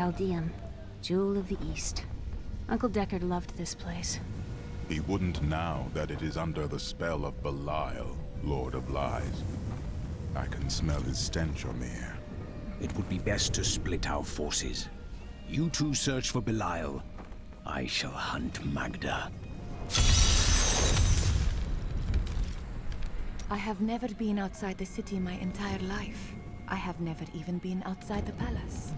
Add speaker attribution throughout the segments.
Speaker 1: Caldeum, Jewel of the East. Uncle Deckard loved this place.
Speaker 2: He wouldn't now that it is under the spell of Belial, Lord of Lies. I can smell his stench, Omir.
Speaker 3: It would be best to split our forces. You two search for Belial. I shall hunt Magda.
Speaker 4: I have never been outside the city my entire life. I have never even been outside the palace.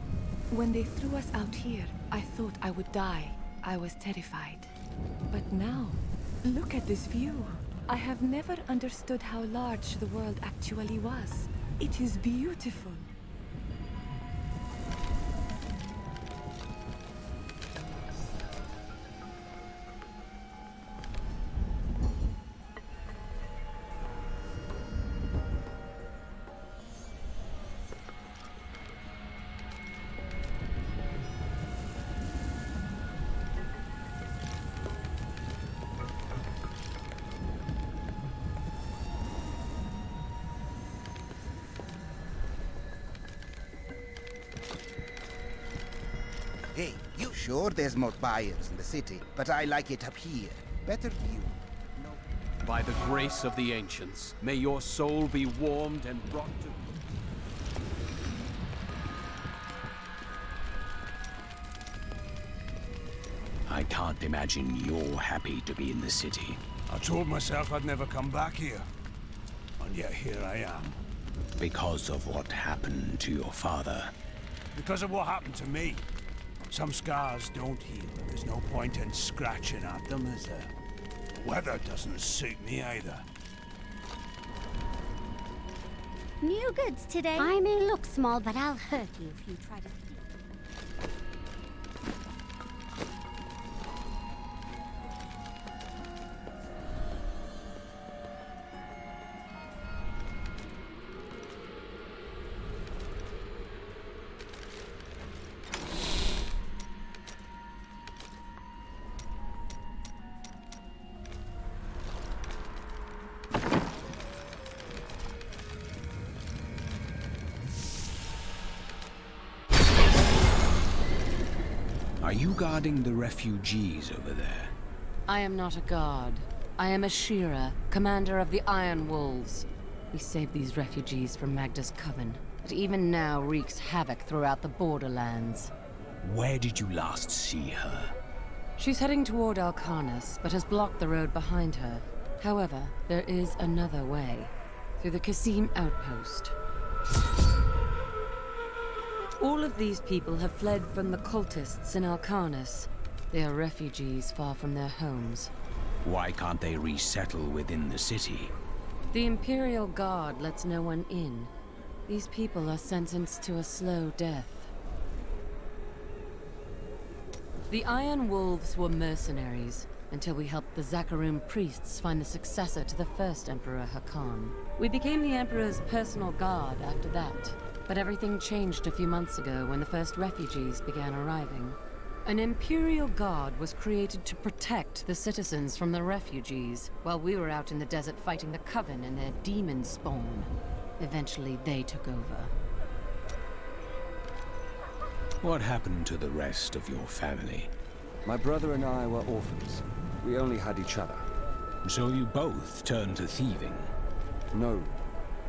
Speaker 4: When they threw us out here, I thought I would die. I was terrified. But now, look at this view. I have never understood how large the world actually was. It is beautiful.
Speaker 5: Hey, you sure there's more buyers in the city? But I like it up here. Better view. No.
Speaker 6: By the grace of the ancients, may your soul be warmed and brought to...
Speaker 3: I can't imagine you're happy to be in the city.
Speaker 7: I told myself I'd never come back here. And yet here I am.
Speaker 3: Because of what happened to your father.
Speaker 7: Because of what happened to me. Some scars don't heal, and there's no point in scratching at them, is there? The weather doesn't suit me either.
Speaker 8: New goods today. I may look small, but I'll hurt you if you try to...
Speaker 3: Are you guarding the refugees over there?
Speaker 9: I am not a guard. I am a Shira, commander of the Iron Wolves. We saved these refugees from Magda's coven, but even now wreaks havoc throughout the borderlands.
Speaker 3: Where did you last see her?
Speaker 9: She's heading toward Alcarnus, but has blocked the road behind her. However, there is another way. Through the Kasim outpost. All of these people have fled from the cultists in Alcarnus. They are refugees far from their homes.
Speaker 3: Why can't they resettle within the city?
Speaker 9: The Imperial Guard lets no one in. These people are sentenced to a slow death. The Iron Wolves were mercenaries, until we helped the Zakarum priests find the successor to the first Emperor Hakan. We became the Emperor's personal guard after that. But everything changed a few months ago when the first refugees began arriving. An Imperial Guard was created to protect the citizens from the refugees, while we were out in the desert fighting the Coven and their demon spawn. Eventually, they took over.
Speaker 3: What happened to the rest of your family?
Speaker 10: My brother and I were orphans. We only had each other.
Speaker 3: So you both turned to thieving?
Speaker 10: No.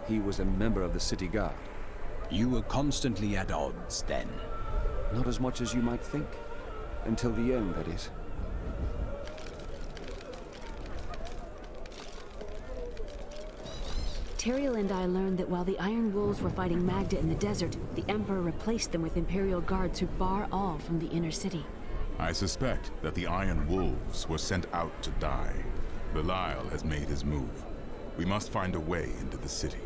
Speaker 10: He was a member of the city guard.
Speaker 3: You were constantly at odds, then?
Speaker 10: Not as much as you might think. Until the end, that is.
Speaker 1: Tyrael and I learned that while the Iron Wolves were fighting Magda in the desert, the Emperor replaced them with Imperial guards who bar all from the inner city.
Speaker 2: I suspect that the Iron Wolves were sent out to die. Belial has made his move. We must find a way into the city.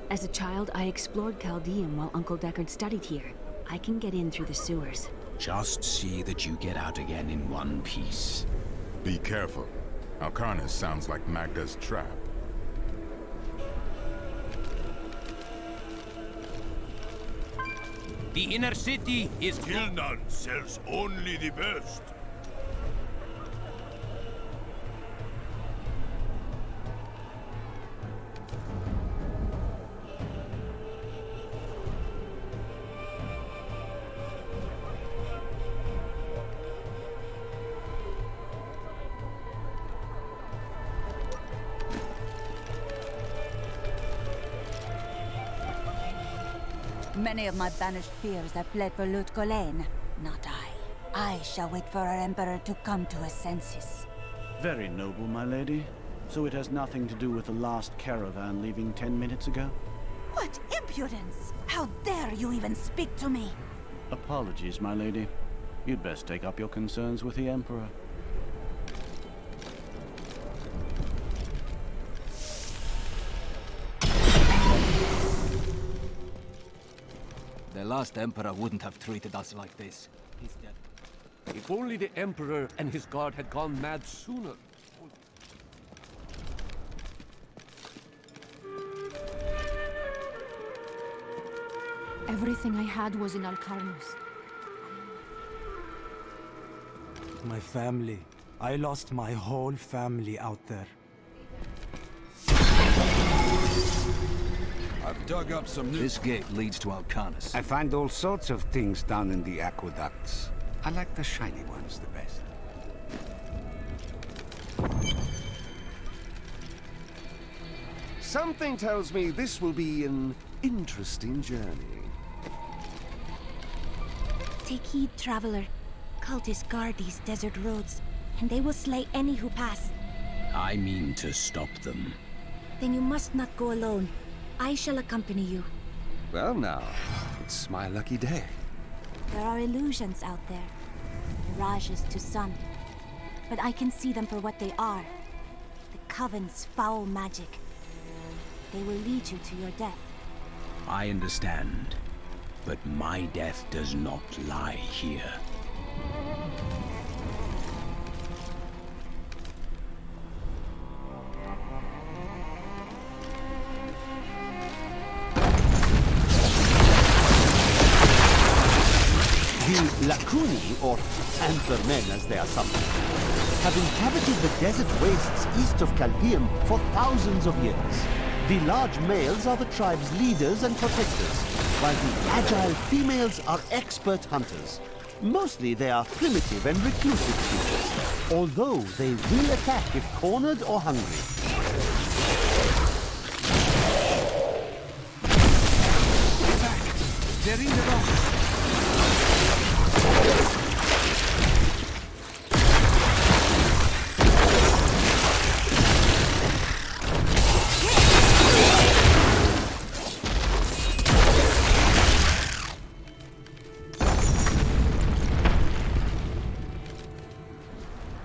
Speaker 1: As a child, I explored Caldeum while Uncle Deckard studied here. I can get in through the sewers.
Speaker 3: Just see that you get out again in one piece.
Speaker 2: Be careful. Alcarnus sounds like Magda's trap.
Speaker 6: The inner city is...
Speaker 7: Gilnan sells only the best.
Speaker 11: Many of my banished peers have fled for Lut Gholein. Not I. I shall wait for our Emperor to come to his senses.
Speaker 12: Very noble, my lady. So it has nothing to do with the last caravan leaving 10 minutes ago?
Speaker 11: What impudence! How dare you even speak to me?
Speaker 12: Apologies, my lady. You'd best take up your concerns with the Emperor.
Speaker 13: The last Emperor wouldn't have treated us like this. He's dead.
Speaker 6: If only the Emperor and his guard had gone mad sooner.
Speaker 1: Everything I had was in Alcarnos.
Speaker 14: My family. I lost my whole family out there.
Speaker 3: I've dug up some new...
Speaker 13: This gate leads to Alcarnos.
Speaker 15: I find all sorts of things down in the aqueducts. I like the shiny ones the best.
Speaker 16: Something tells me this will be an interesting journey.
Speaker 8: Take heed, traveler. Cultists guard these desert roads, and they will slay any who pass.
Speaker 3: I mean to stop them.
Speaker 8: Then you must not go alone. I shall accompany you.
Speaker 16: Well now, it's my lucky day.
Speaker 8: There are illusions out there. Mirages to some. But I can see them for what they are. The Coven's foul magic. They will lead you to your death.
Speaker 3: I understand. But my death does not lie here.
Speaker 17: The Lacuni, or Antlermen as they are sometimes, have inhabited the desert wastes east of Calpium for thousands of years. The large males are the tribe's leaders and protectors, while the agile females are expert hunters. Mostly they are primitive and reclusive creatures, although they will attack if cornered or hungry.
Speaker 3: Get back! They're in the rocks!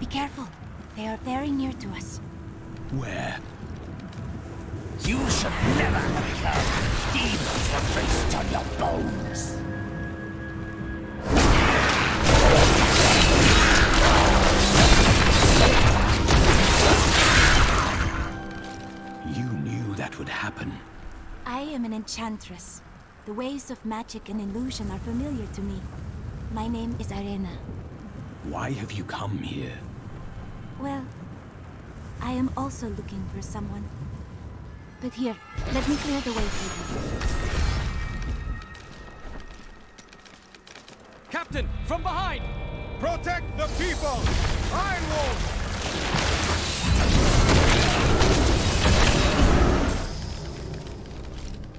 Speaker 8: Be careful. They are very near to us.
Speaker 3: Where?
Speaker 15: You should never have come. Demons will feast on your bones.
Speaker 3: You knew that would happen.
Speaker 8: I am an enchantress. The ways of magic and illusion are familiar to me. My name is Arena.
Speaker 3: Why have you come here?
Speaker 8: Well, I am also looking for someone. But here, let me clear the way for you.
Speaker 6: Captain, from behind!
Speaker 7: Protect the people! Iron Wolf!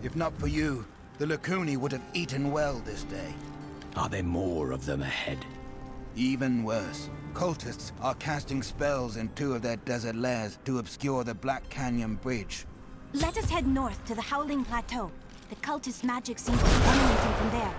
Speaker 5: If not for you, the Lacuni would have eaten well this day.
Speaker 3: Are there more of them ahead?
Speaker 5: Even worse. Cultists are casting spells in two of their desert lairs to obscure the Black Canyon Bridge.
Speaker 8: Let us head north to the Howling Plateau. The cultist magic seems to be emanating from there.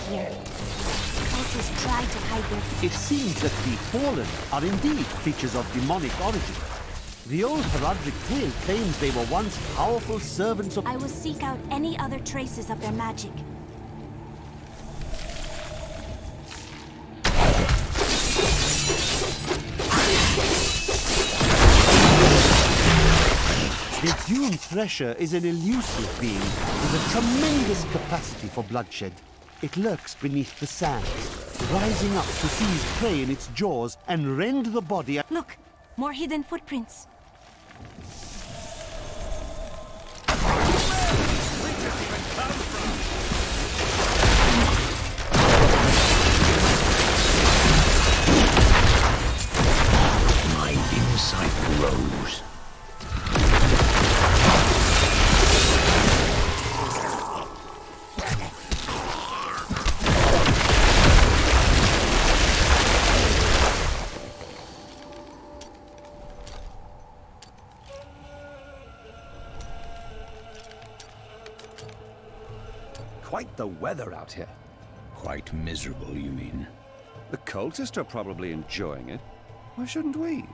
Speaker 8: Here. Cultists try to hide their...
Speaker 17: It seems that the Fallen are indeed creatures of demonic origin. The old heraldic tale claims they were once powerful servants of...
Speaker 8: I will seek out any other traces of their magic.
Speaker 17: The Dune Thresher is an elusive being with a tremendous capacity for bloodshed. It lurks beneath the sands, rising up to seize prey in its jaws and rend the body.
Speaker 8: Look! More hidden footprints.
Speaker 16: quite the weather out here.
Speaker 3: Quite miserable, you mean?
Speaker 16: The cultists are probably enjoying it. Why shouldn't we?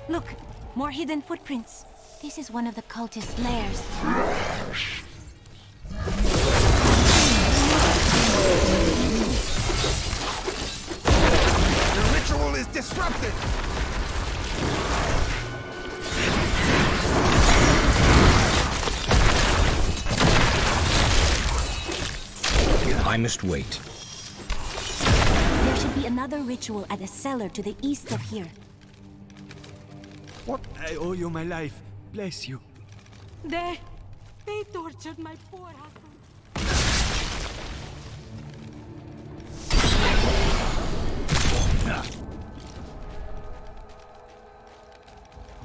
Speaker 8: Look, more hidden footprints. This is one of the cultist lairs.
Speaker 5: The ritual is disrupted!
Speaker 3: I must wait.
Speaker 8: There should be another ritual at a cellar to the east of here.
Speaker 14: What? I owe you my life. Bless you.
Speaker 9: They tortured my poor husband.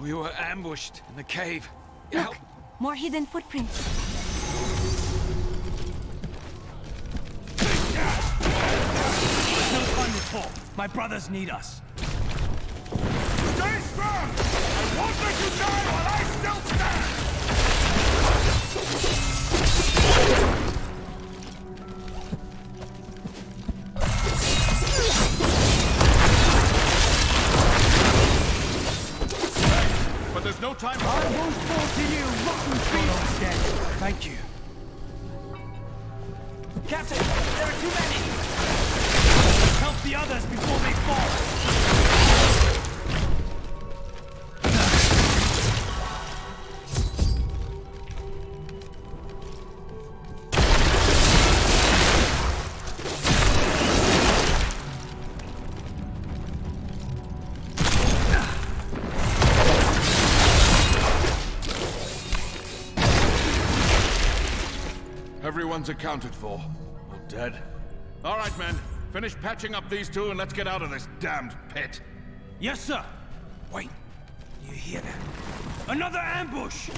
Speaker 6: We were ambushed in the cave.
Speaker 8: Look, more hidden footprints.
Speaker 7: No time to talk. My brothers need us. Stay strong! I won't let you die while I still stand!
Speaker 2: But there's no time.
Speaker 7: I won't fall to you, rotten beast! Dead. Thank you. Captain, there are too many! Help the others before they fall!
Speaker 2: Everyone's accounted for. Or dead. All right, men. Finish patching up these two and let's get out of this damned pit.
Speaker 7: Yes, sir! Wait, you hear that? Another ambush!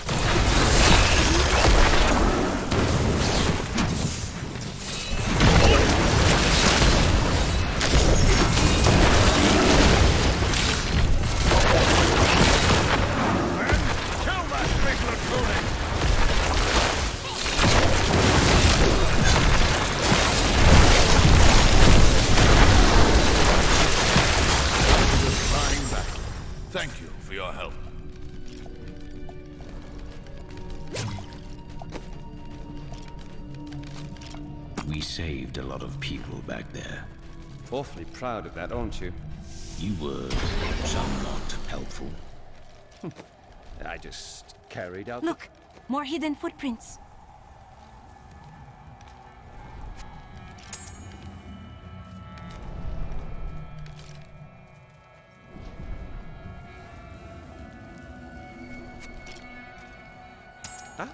Speaker 2: Kill that big lacooning! Thank you for your help.
Speaker 3: We saved a lot of people back there.
Speaker 16: Awfully proud of that, aren't you?
Speaker 3: You were somewhat helpful.
Speaker 16: I just carried out...
Speaker 8: Look, more hidden footprints.
Speaker 16: Ah.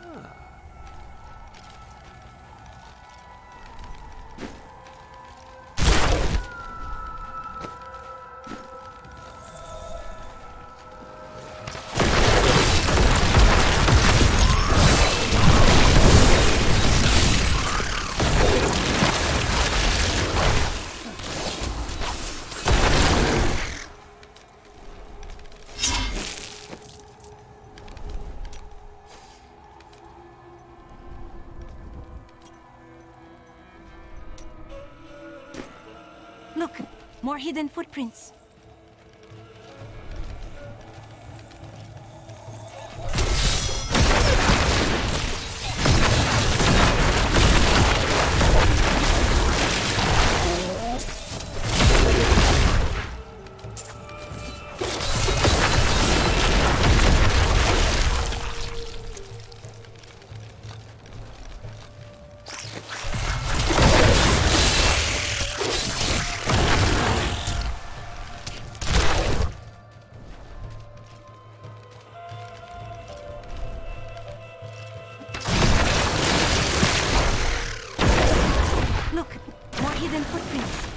Speaker 8: Look, more hidden footprints. hidden footprints.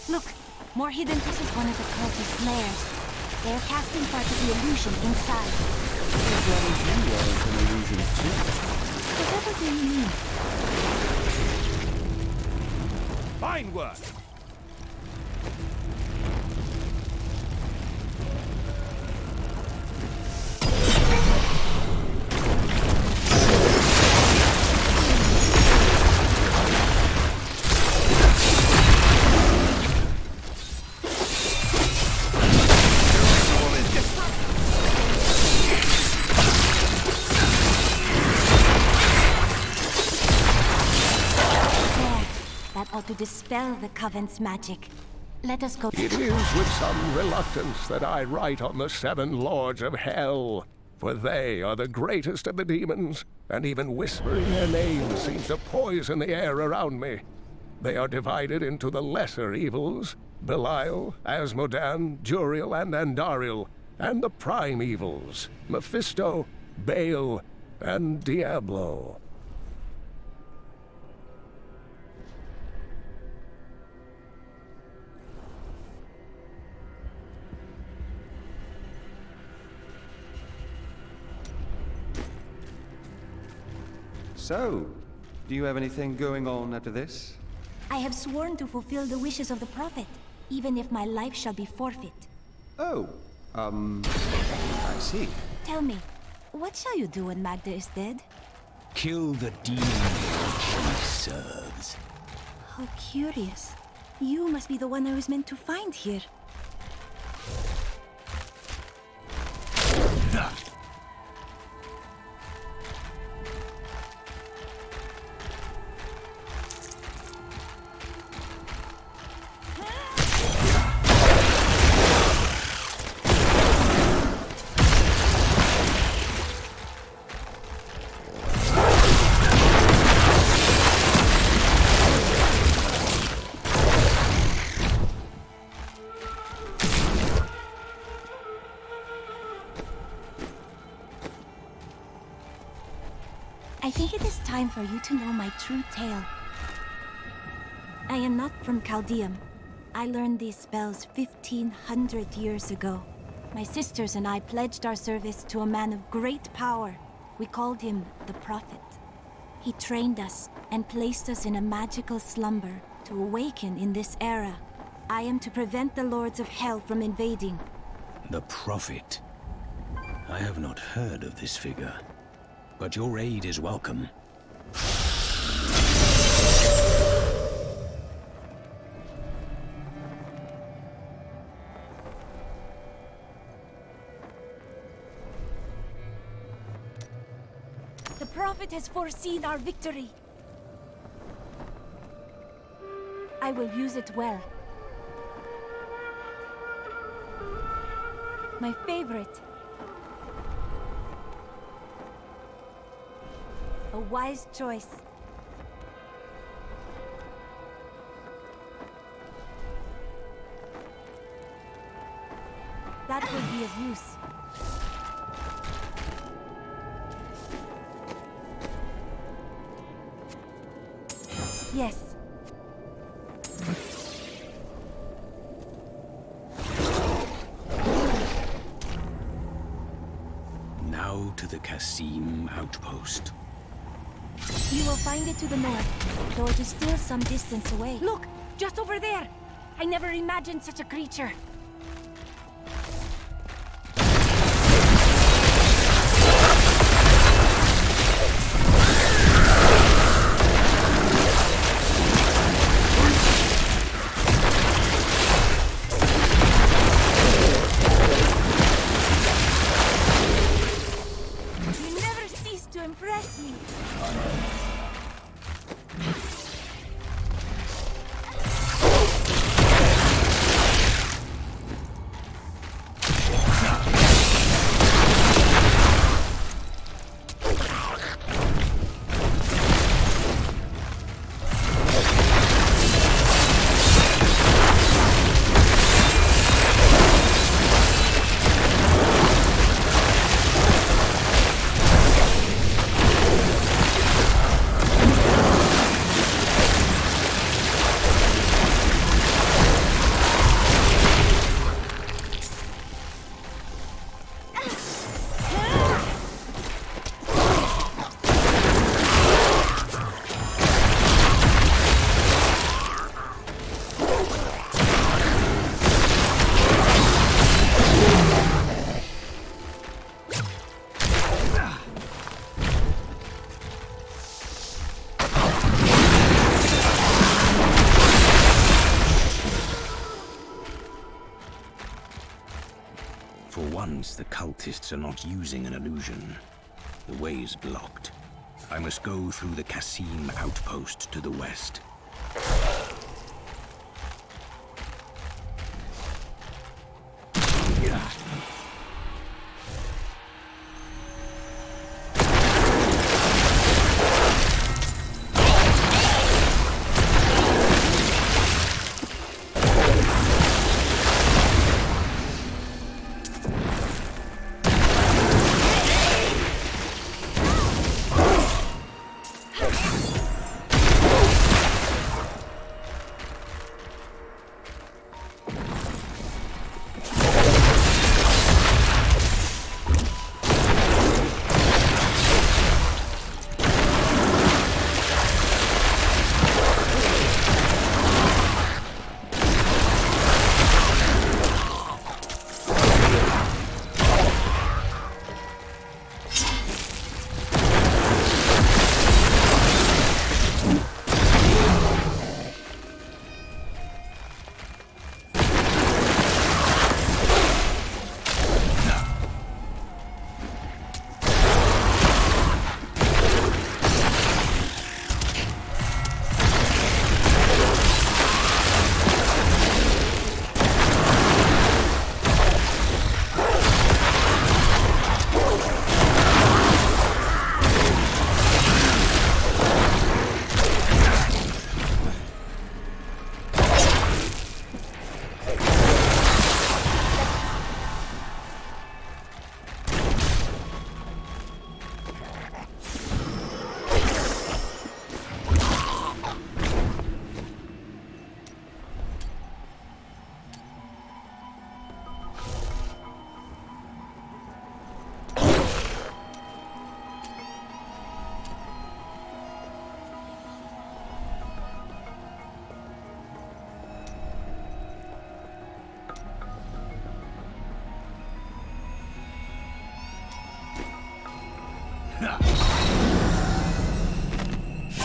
Speaker 8: Look, more hidden. This is one of the cultist lairs. They are casting part of the illusion inside.
Speaker 10: As well as you are an illusion too.
Speaker 8: Whatever do you mean?
Speaker 7: Fine work!
Speaker 8: That ought to dispel the Coven's magic. Let us go.
Speaker 18: It is with some reluctance that I write on the 7 Lords of Hell, for they are the greatest of the demons, and even whispering their names seems to poison the air around me. They are divided into the lesser evils, Belial, Asmodan, Juriel, and Andariel, and the prime evils, Mephisto, Baal, and Diablo.
Speaker 10: So, do you have anything going on after this?
Speaker 8: I have sworn to fulfill the wishes of the Prophet, even if my life shall be forfeit.
Speaker 10: Oh, I see.
Speaker 8: Tell me, what shall you do when Magda is dead?
Speaker 3: Kill the demon she serves.
Speaker 8: How curious. You must be the one I was meant to find here. I think it is time for you to know my true tale. I am not from Chaldeum. I learned these spells 1,500 years ago. My sisters and I pledged our service to a man of great power. We called him the Prophet. He trained us and placed us in a magical slumber to awaken in this era. I am to prevent the Lords of Hell from invading.
Speaker 3: The Prophet. I have not heard of this figure, but your aid is welcome.
Speaker 8: The Prophet has foreseen our victory. I will use it well. My favorite. A wise choice. That will be of use. Yes.
Speaker 3: Now to the Qasim outpost.
Speaker 8: You will find it to the north, though it is still some distance away. Look! Just over there! I never imagined such a creature. You never cease to
Speaker 11: to impress me.
Speaker 3: For once, the cultists are not using an illusion. The way's blocked. I must go through the Kassim outpost to the west.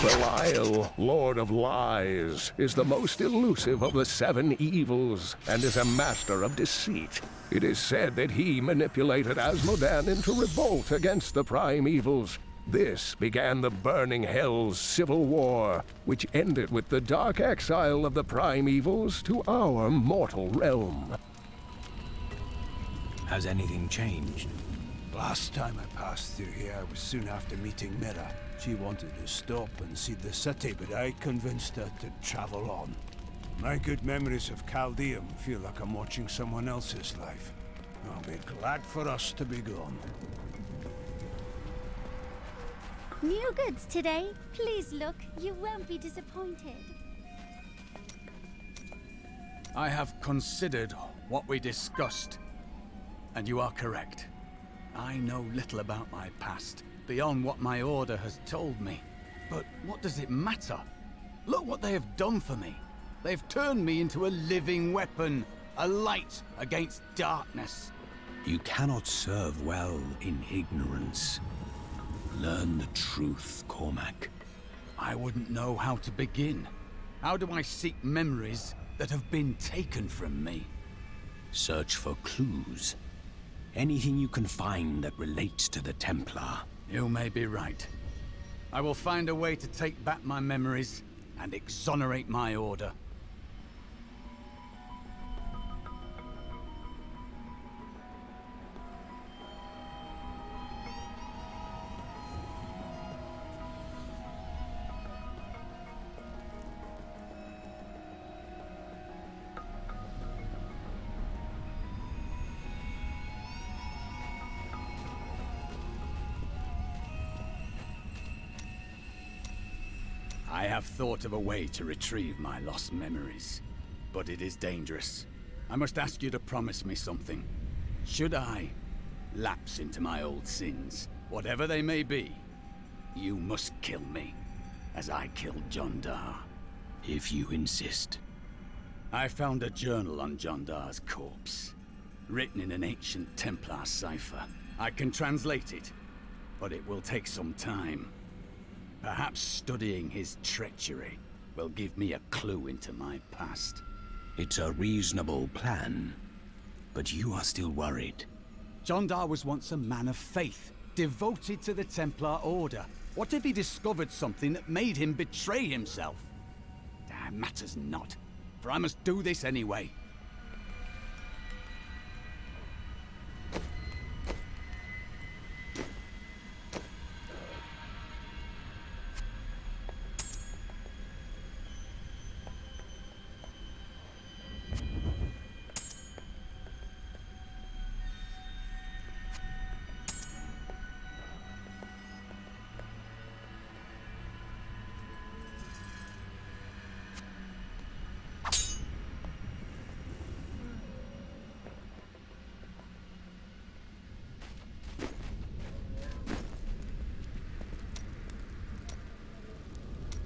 Speaker 18: Belial, Lord of Lies, is the most elusive of the seven evils and is a master of deceit. It is said that he manipulated Asmodan into revolt against the prime evils. This began the Burning Hell's civil war, which ended with the dark exile of the prime evils to our mortal realm.
Speaker 3: Has anything changed?
Speaker 7: Last time I passed through here was soon after meeting Mira. She wanted to stop and see the city, but I convinced her to travel on. My good memories of Chaldeum feel like I'm watching someone else's life. I'll be glad for us to be gone.
Speaker 19: New goods today. Please look, you won't be disappointed.
Speaker 6: I have considered what we discussed, and you are correct. I know little about my past, beyond what my order has told me. But what does it matter? Look what they have done for me. They've turned me into a living weapon, a light against darkness.
Speaker 3: You cannot serve well in ignorance. Learn the truth, Cormac.
Speaker 6: I wouldn't know how to begin. How do I seek memories that have been taken from me?
Speaker 3: Search for clues. Anything you can find that relates to the Templar.
Speaker 6: You may be right. I will find a way to take back my memories and exonerate my order. I have thought of a way to retrieve my lost memories, but it is dangerous. I must ask you to promise me something. Should I lapse into my old sins, whatever they may be, you must kill me, as I killed John Dar.
Speaker 3: If you insist.
Speaker 6: I found a journal on John Dar's corpse, written in an ancient Templar cipher. I can translate it, but it will take some time. Perhaps studying his treachery will give me a clue into my past.
Speaker 3: It's a reasonable plan, but you are still worried.
Speaker 6: John Dar was once a man of faith, devoted to the Templar Order. What if he discovered something that made him betray himself? Matters not, for I must do this anyway.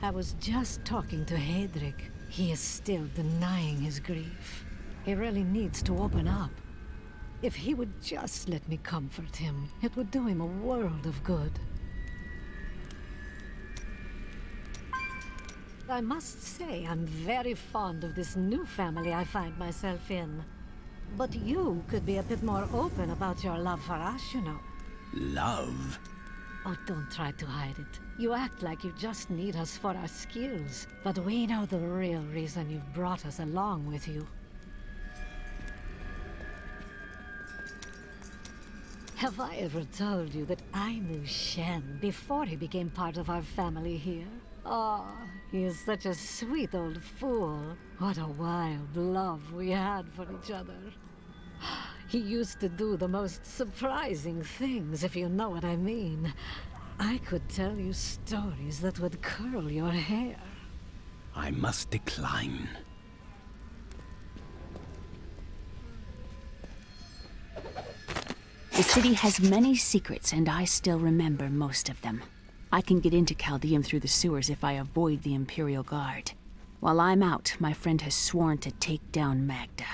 Speaker 20: I was just talking to Hedrick. He is still denying his grief. He really needs to open up. If he would just let me comfort him, it would do him a world of good. I must say, I'm very fond of this new family I find myself in. But you could be a bit more open about your love for us, you know.
Speaker 3: Love?
Speaker 20: Oh, don't try to hide it. You act like you just need us for our skills, but we know the real reason you've brought us along with you. Have I ever told you that I knew Shen before he became part of our family here? Oh, he is such a sweet old fool. What a wild love we had for each other. He used to do the most surprising things, if you know what I mean. I could tell you stories that would curl your hair.
Speaker 3: I must decline.
Speaker 1: The city has many secrets, and I still remember most of them. I can get into Chaldeum through the sewers if I avoid the Imperial Guard. While I'm out, my friend has sworn to take down Magda.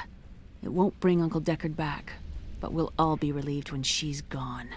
Speaker 1: It won't bring Uncle Deckard back, but we'll all be relieved when she's gone.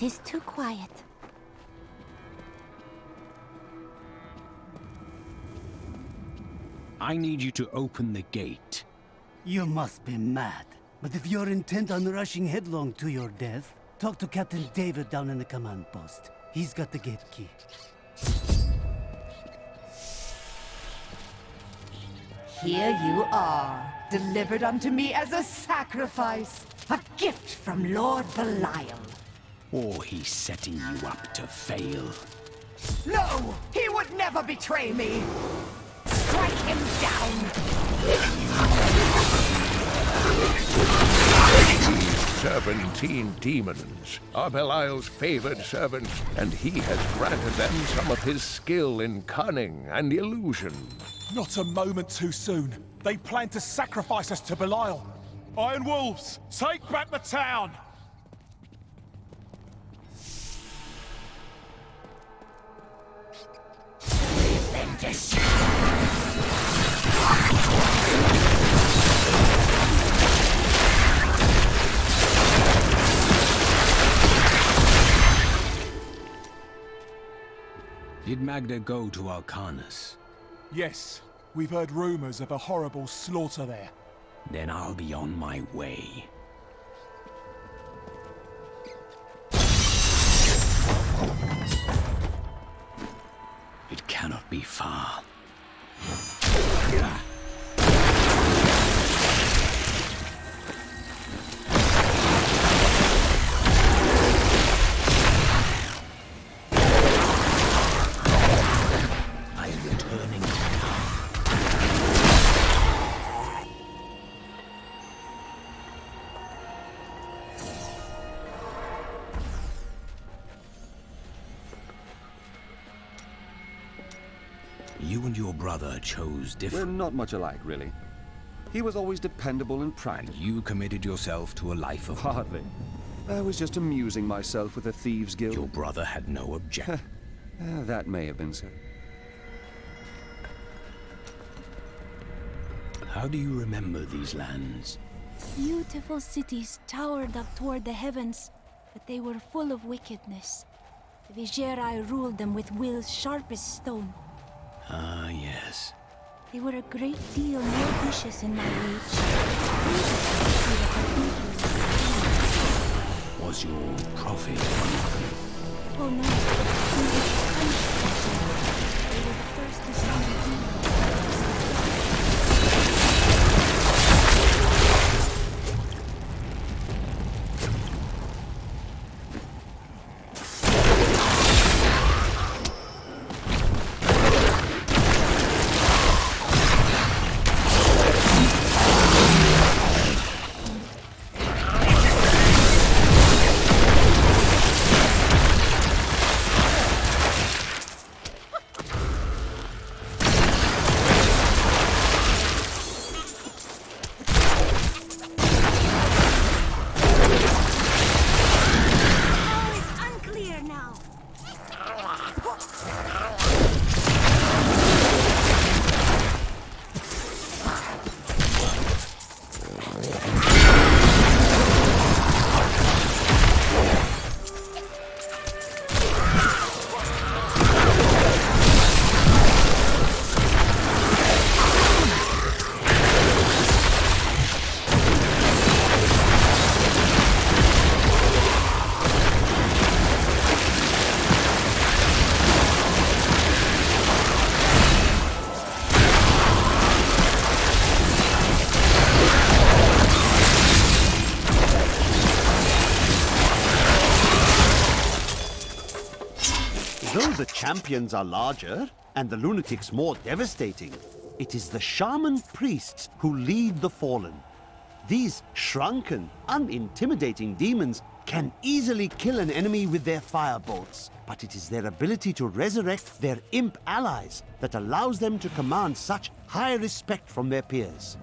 Speaker 8: It is too quiet.
Speaker 3: I need you to open the gate.
Speaker 21: You must be mad. But if you're intent on rushing headlong to your death, talk to Captain David down in the command post. He's got the gate key.
Speaker 22: Here you are, delivered unto me as a sacrifice, a gift from Lord Belial.
Speaker 3: Or he's setting you up to fail.
Speaker 22: No, he would never betray me. Strike him down.
Speaker 18: 17 demons are Belial's favored servants, and he has granted them some of his skill in cunning and illusion.
Speaker 23: Not a moment too soon. They plan to sacrifice us to Belial. Iron Wolves, take back the town!
Speaker 3: Did Magda go to Arcanus?
Speaker 23: Yes, we've heard rumors of a horrible slaughter there.
Speaker 3: Then I'll be on my way. It cannot be far. I am returning now. You and your brother chose different...
Speaker 10: We're not much alike, really. He was always dependable and practical.
Speaker 3: You committed yourself to a life of...
Speaker 10: Hardly. I was just amusing myself with the Thieves' Guild.
Speaker 3: Your brother had no objection.
Speaker 10: That may have been so.
Speaker 3: How do you remember these lands?
Speaker 8: Beautiful cities towered up toward the heavens, but they were full of wickedness. The Vigerai ruled them with will's sharpest stone.
Speaker 3: Ah, yes.
Speaker 8: They were a great deal more vicious in my age.
Speaker 3: Was your prophet?
Speaker 8: Oh no, he was punished that day. They were the first to summon demons.
Speaker 17: Though the champions are larger, and the lunatics more devastating, it is the shaman priests who lead the fallen. These shrunken, unintimidating demons can easily kill an enemy with their firebolts, but it is their ability to resurrect their imp allies that allows them to command such high respect from their peers.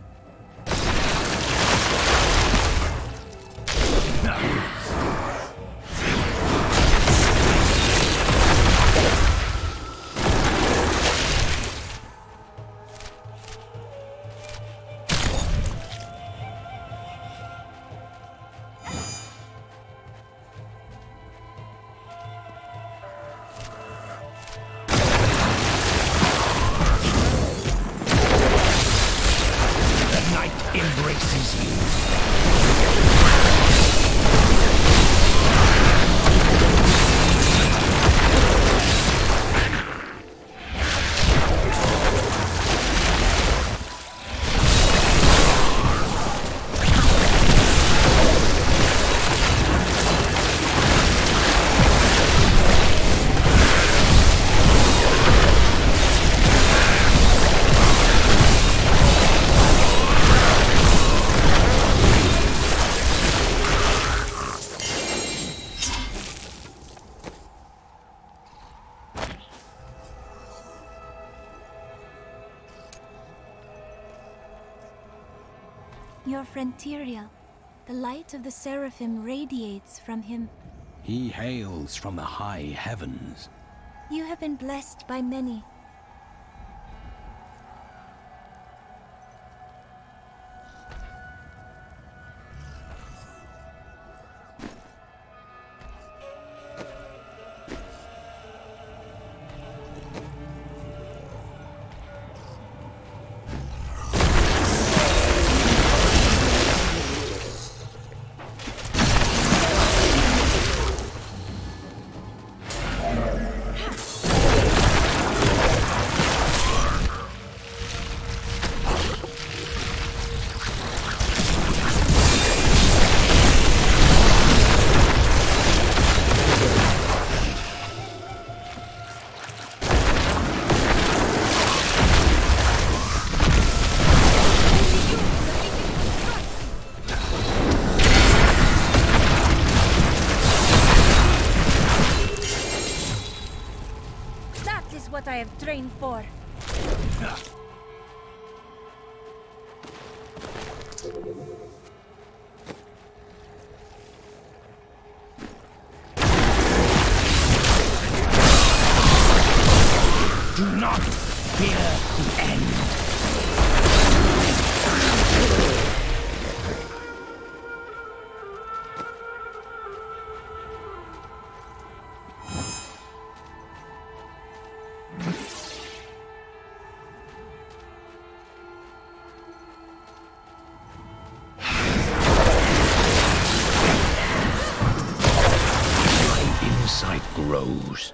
Speaker 8: Your friend Tyrael. The light of the Seraphim radiates from him.
Speaker 3: He hails from the high heavens.
Speaker 8: You have been blessed by many. What I have trained for.
Speaker 15: Do not fear the end.
Speaker 3: Grows.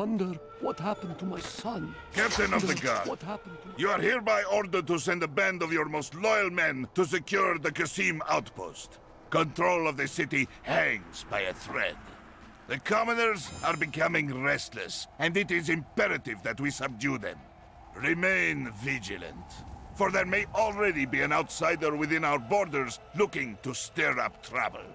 Speaker 16: wonder what happened to my son.
Speaker 4: Captain of the Guard,
Speaker 16: What happened to
Speaker 4: you are hereby ordered to send a band of your most loyal men to secure the Qasim outpost. Control of the city hangs by a thread. The commoners are becoming restless, and it is imperative that we subdue them. Remain vigilant, for there may already be an outsider within our borders looking to stir up trouble.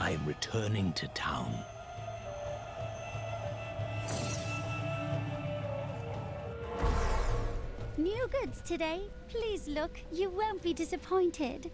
Speaker 3: I am returning to town.
Speaker 19: New goods today. Please look, you won't be disappointed.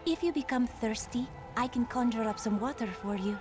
Speaker 8: If you become thirsty, I can conjure up some water for you.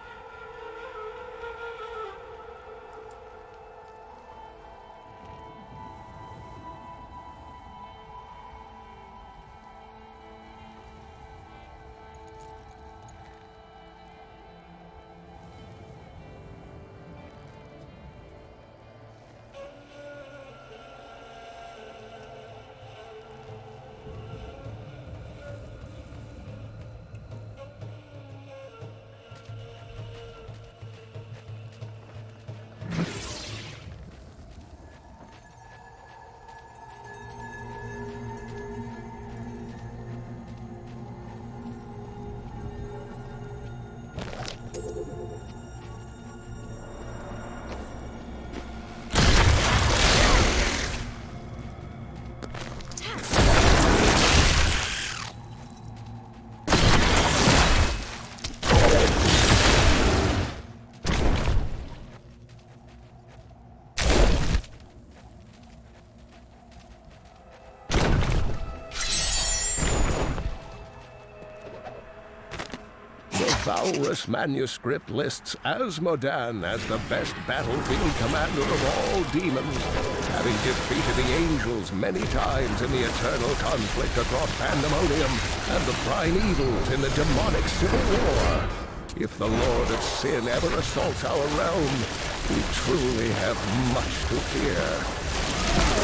Speaker 18: Valrus manuscript lists Asmodan as the best battlefield commander of all demons, having defeated the angels many times in the eternal conflict across Pandemonium and the primevals in the demonic civil war. If the Lord of Sin ever assaults our realm, we truly have much to fear.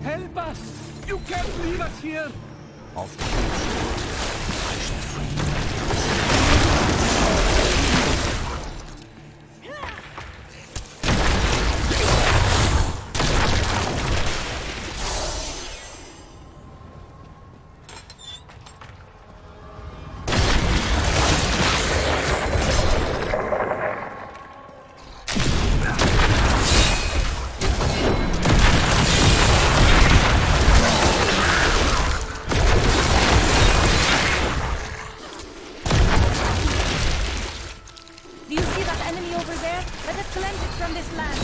Speaker 15: Help us! You can't leave us here!
Speaker 3: Of course. I shall free
Speaker 11: Do you see that enemy over there? Let us cleanse it from this land.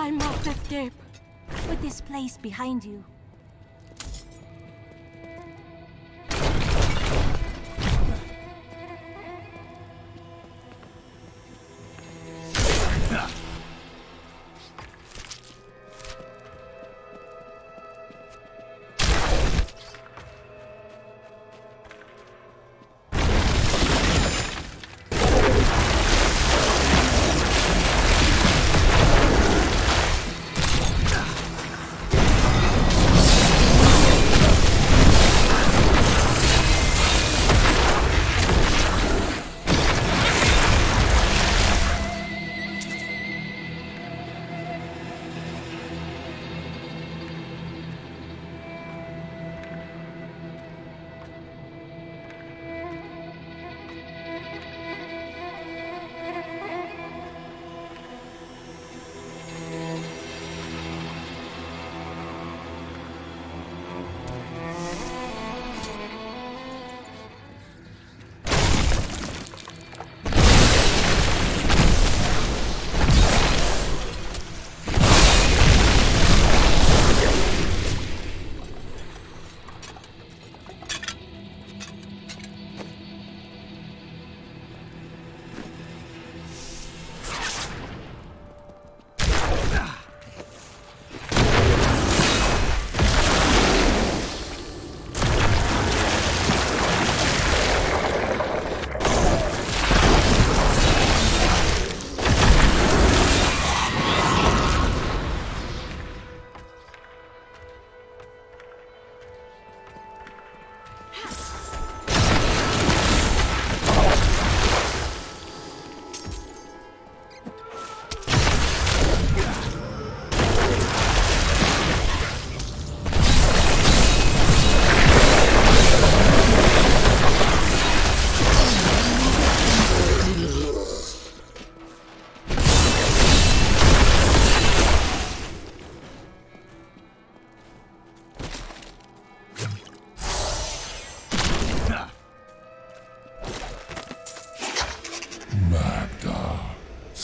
Speaker 8: I must escape. With this place behind you.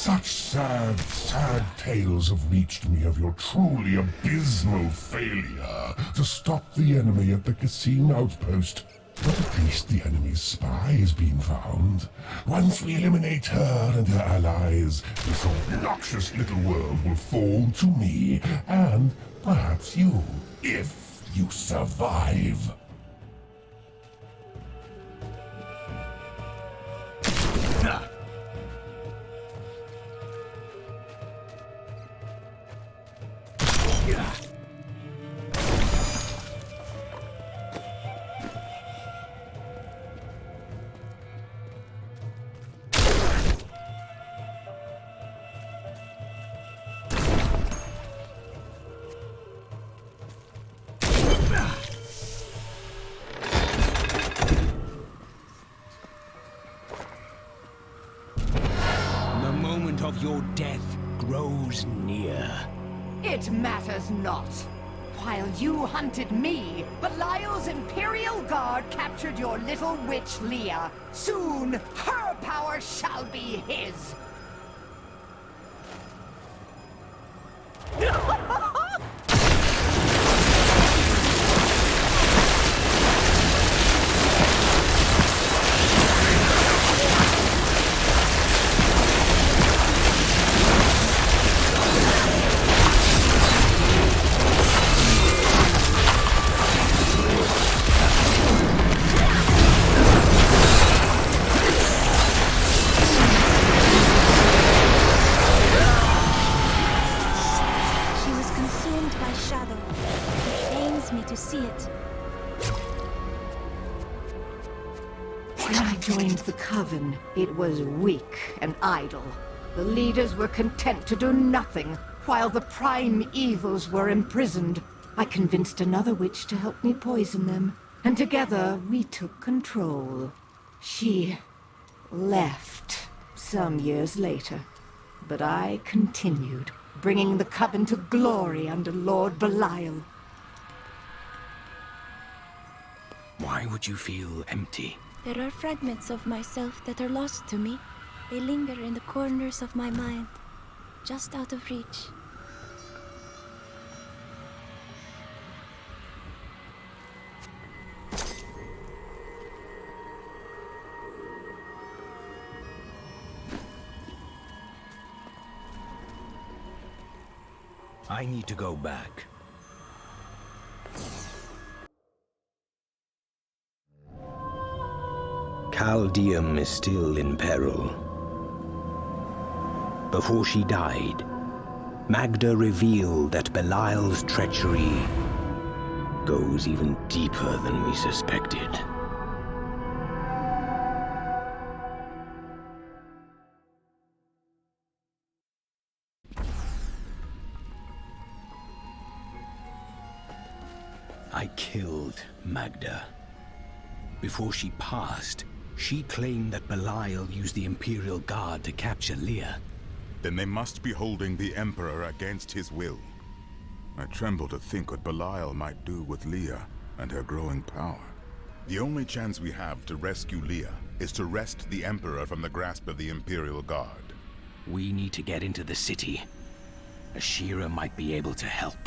Speaker 5: Such sad, sad tales have reached me of your truly abysmal failure to stop the enemy at the Cassim outpost. But at least the enemy's spy has been found. Once we eliminate her and her allies, this obnoxious little world will fall to me, and perhaps you, if you survive.
Speaker 3: The moment of your death grows near.
Speaker 22: It matters not. While you hunted me, Belial's Imperial Guard captured your little witch Leah. Soon, her power shall be his.
Speaker 8: She was consumed by shadow. It pains me to see it.
Speaker 22: When I joined the Coven, it was weak and idle. The leaders were content to do nothing, while the prime evils were imprisoned. I convinced another witch to help me poison them, and together we took control. She left some years later, but I continued, bringing the Coven to glory under Lord Belial.
Speaker 3: Why would you feel empty?
Speaker 8: There are fragments of myself that are lost to me. They linger in the corners of my mind, just out of reach.
Speaker 3: I need to go back. Chaldeum is still in peril. Before she died, Magda revealed that Belial's treachery goes even deeper than we suspected. I killed Magda. Before she passed, she claimed that Belial used the Imperial Guard to capture Leah.
Speaker 2: Then they must be holding the Emperor against his will. I tremble to think what Belial might do with Leah and her growing power. The only chance we have to rescue Leah is to wrest the Emperor from the grasp of the Imperial Guard.
Speaker 3: We need to get into the city. Ashira might be able to help.